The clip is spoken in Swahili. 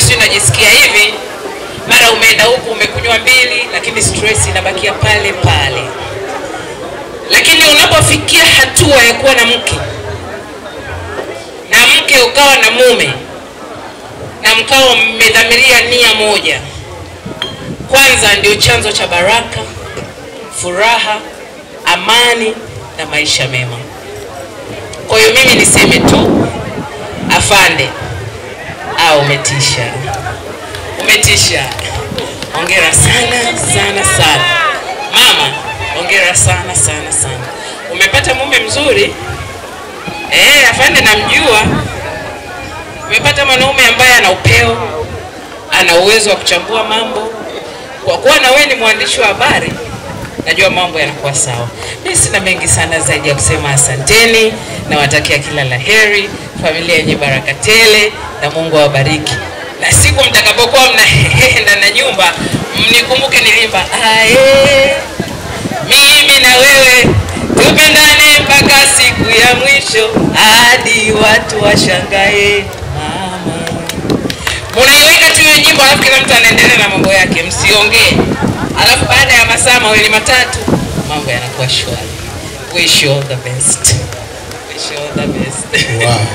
leo si unajisikia hivi, mara umeenda huku umekunywa mbili, lakini stress inabakia pale pale. Lakini unapofikia hatua ya kuwa na mke, na mke ukawa na mume, na mkao mmedhamiria nia moja, kwanza ndio chanzo cha baraka, furaha, amani na maisha mema. Kwa hiyo mimi niseme tu, afande, umetisha. Umetisha. Hongera sana sana sana. Mama, hongera sana sana sana. Umepata mume mzuri. Afande namjua. Umepata mwanaume ambaye ana upeo, ana uwezo wa kuchambua mambo. Kwa kuwa na wewe ni mwandishi wa habari, najua mambo yanakuwa sawa. Mimi sina mengi sana zaidi ya kusema asanteni, na watakia kila laheri, familia yenye baraka tele, na Mungu awabariki. Na siku mtakapokuwa mnaenda na nyumba, mnikumbuke nilimba mimi na wewe tupendane mpaka siku ya mwisho, hadi watu washangae mama. Unaiweka tu hiyo nyimbo, alafu kila mtu anaendelea na mambo yake, msiongee. Alafu baada ya masaa mawili matatu mambo yanakuwa shwari. Wish you all the best. Wish you all the best. Wow.